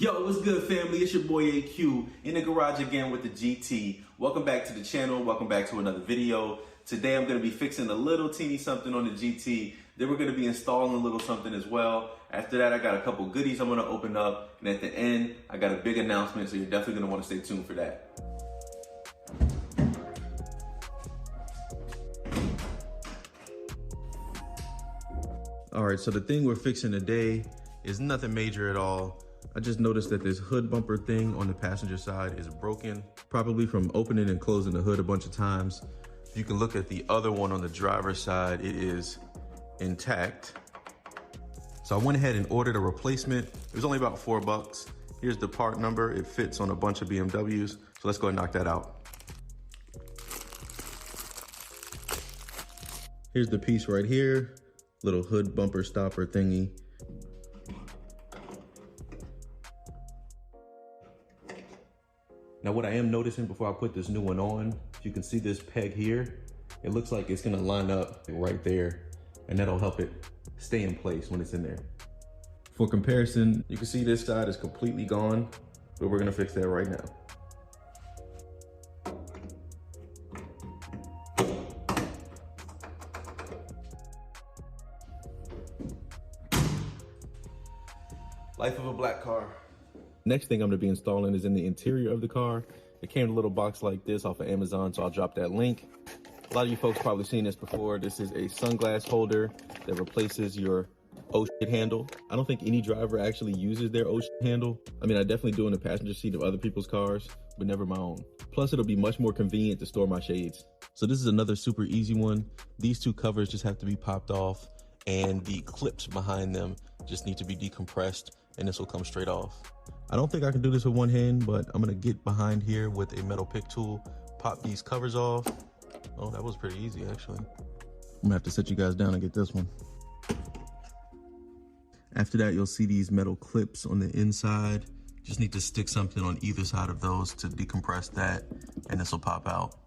Yo, what's good, family? It's your boy AQ in the garage again with the GT. Welcome back to the channel. Welcome back to another video. Today I'm going to be fixing a little teeny something on the GT. Then we're going to be installing a little something as well. After that, I got a couple goodies I'm going to open up. And at the end, I got a big announcement, so you're definitely going to want to stay tuned for that. All right, so the thing we're fixing today is nothing major at all. I just noticed that this hood bumper thing on the passenger side is broken, probably from opening and closing the hood a bunch of times. If you can look at the other one on the driver's side, it is intact. So I went ahead and ordered a replacement. It was only about $4. Here's the part number. It fits on a bunch of BMWs. So let's go ahead and knock that out. Here's the piece right here, little hood bumper stopper thingy. Now what I am noticing before I put this new one on, you can see this peg here. It looks like it's gonna line up right there, and that'll help it stay in place when it's in there. For comparison, you can see this side is completely gone, but we're gonna fix that right now. Life of a black car. Next thing I'm gonna be installing is in the interior of the car. It came in a little box like this off of Amazon, so I'll drop that link. A lot of you folks probably seen this before. This is a sunglass holder that replaces your oh shit handle. I don't think any driver actually uses their oh shit handle. I mean, I definitely do in the passenger seat of other people's cars, but never my own. Plus, it'll be much more convenient to store my shades. So this is another super easy one. These two covers just have to be popped off, and the clips behind them just need to be decompressed, and this will come straight off. I don't think I can do this with one hand, but I'm gonna get behind here with a metal pick tool, pop these covers off. Oh, that was pretty easy, actually. I'm gonna have to set you guys down and get this one. After that, you'll see these metal clips on the inside. Just need to stick something on either side of those to decompress that, and this will pop out.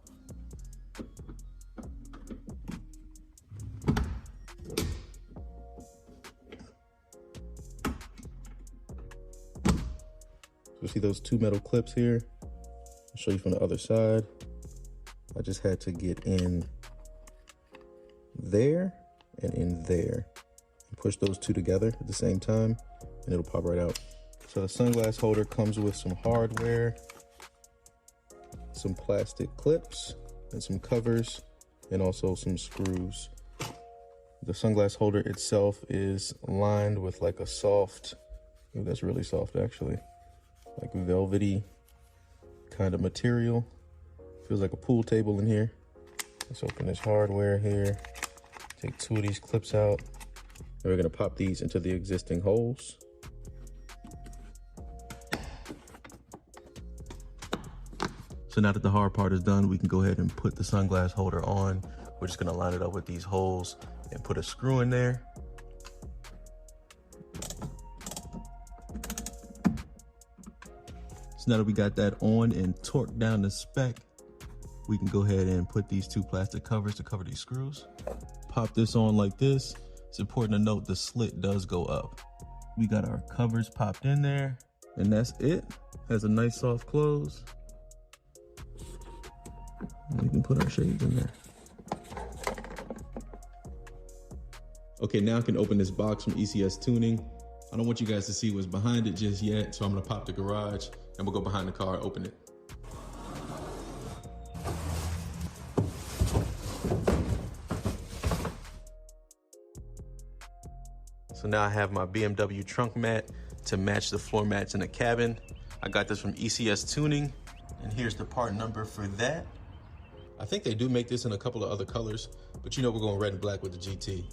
You see those two metal clips here? I'll show you from the other side. I just had to get in there and in there and push those two together at the same time, and it'll pop right out. So the sunglass holder comes with some hardware, some plastic clips, and some covers, and also some screws. The sunglass holder itself is lined with like a soft, ooh, that's really soft actually, like velvety kind of material. Feels like a pool table in here. Let's open this hardware here. Take two of these clips out. And we're gonna pop these into the existing holes. So now that the hard part is done, we can go ahead and put the sunglass holder on. We're just gonna line it up with these holes and put a screw in there. So now that we got that on and torqued down the spec, we can go ahead and put these two plastic covers to cover these screws. Pop this on like this. It's important to note the slit does go up. We got our covers popped in there, and that's it. Has a nice soft close. And we can put our shades in there. Okay, now I can open this box from ECS Tuning. I don't want you guys to see what's behind it just yet, so I'm gonna pop the garage and we'll go behind the car, open it. So now I have my BMW trunk mat to match the floor mats in the cabin. I got this from ECS Tuning, and here's the part number for that. I think they do make this in a couple of other colors, but you know we're going red and black with the GT.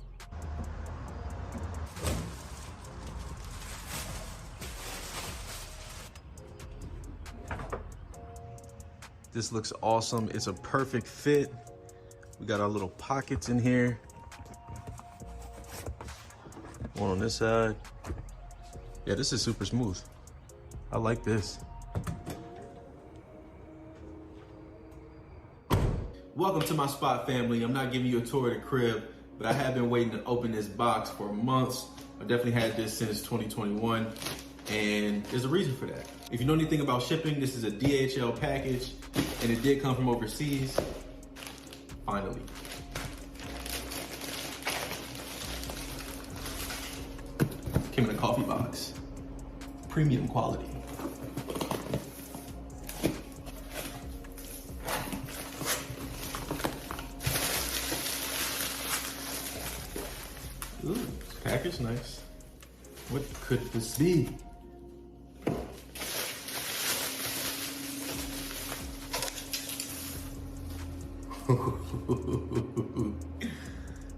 This looks awesome. It's a perfect fit. We got our little pockets in here. One on this side. Yeah, this is super smooth. I like this. Welcome to my spot, family. I'm not giving you a tour of the crib, but I have been waiting to open this box for months. I definitely had this since 2021. And there's a reason for that. If you know anything about shipping, this is a DHL package, and it did come from overseas, finally. Came in a coffee box, premium quality. Ooh, this package nice. What could this be?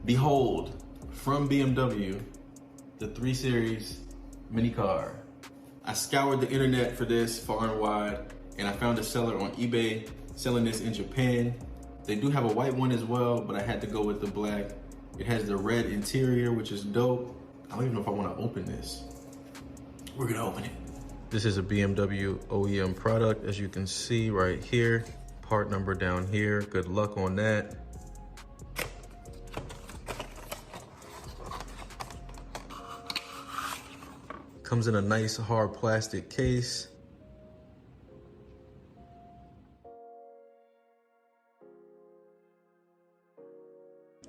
Behold, from BMW, the 3 Series mini car. I scoured the internet for this far and wide, and I found a seller on eBay selling this in Japan. They do have a white one as well, but I had to go with the black. It has the red interior, which is dope. I don't even know if I want to open this. We're gonna open it. This is a BMW OEM product, as you can see right here. Part number down here. Good luck on that. Comes in a nice hard plastic case.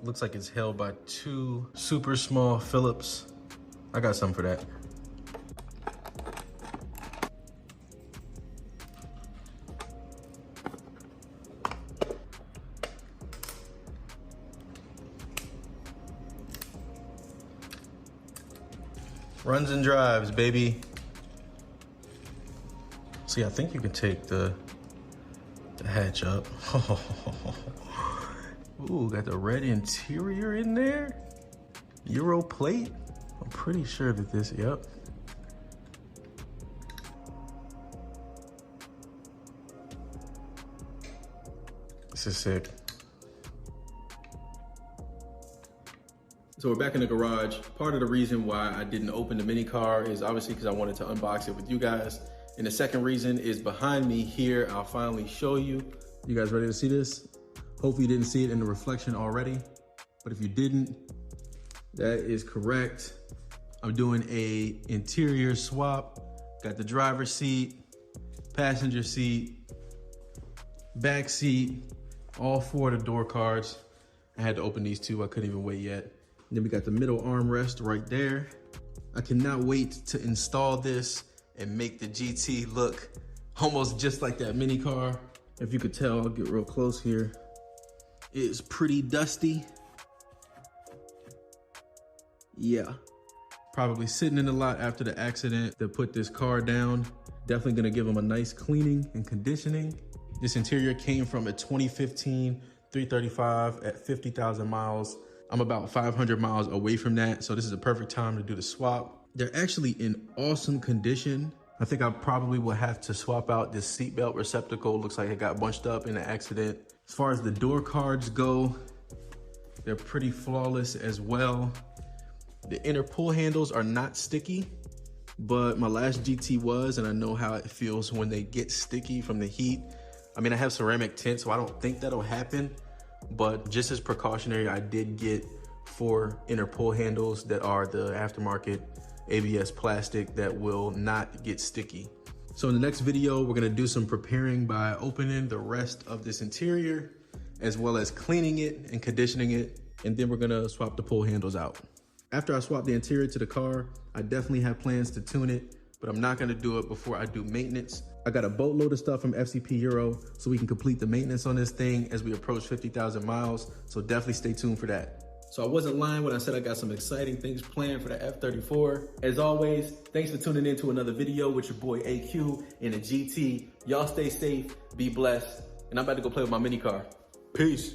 Looks like it's held by 2 super small Phillips. I got some for that. Runs and drives, baby. See, I think you can take the hatch up. Ooh, got the red interior in there. Euro plate. I'm pretty sure that this, yep. This is sick. So we're back in the garage. Part of the reason why I didn't open the mini car is obviously because I wanted to unbox it with you guys. And the second reason is behind me here. I'll finally show you. You guys ready to see this? Hopefully you didn't see it in the reflection already. But if you didn't, that is correct. I'm doing a interior swap. Got the driver's seat, passenger seat, back seat, all 4 of the door cards. I had to open these 2, I couldn't even wait yet. And then we got the middle armrest right there. I cannot wait to install this and make the GT look almost just like that mini car. If you could tell, I'll get real close here. It's pretty dusty. Yeah. Probably sitting in the lot after the accident that put this car down. Definitely gonna give them a nice cleaning and conditioning. This interior came from a 2015 335 at 50,000 miles. I'm about 500 miles away from that, so this is a perfect time to do the swap. They're actually in awesome condition. I think I probably will have to swap out this seatbelt receptacle. Looks like it got bunched up in the accident. As far as the door cards go, they're pretty flawless as well. The inner pull handles are not sticky, but my last GT was, and I know how it feels when they get sticky from the heat. I mean, I have ceramic tint, so I don't think that'll happen, but just as precautionary, I did get 4 inner pull handles that are the aftermarket ABS plastic that will not get sticky. So in the next video, we're gonna do some preparing by opening the rest of this interior, as well as cleaning it and conditioning it, and then we're gonna swap the pull handles out. After I swap the interior to the car, I definitely have plans to tune it, but I'm not gonna do it before I do maintenance. I got a boatload of stuff from FCP Euro, so we can complete the maintenance on this thing as we approach 50,000 miles, so definitely stay tuned for that. So I wasn't lying when I said I got some exciting things planned for the F34. As always, thanks for tuning in to another video with your boy AQ in a GT. Y'all stay safe, be blessed, and I'm about to go play with my mini car. Peace.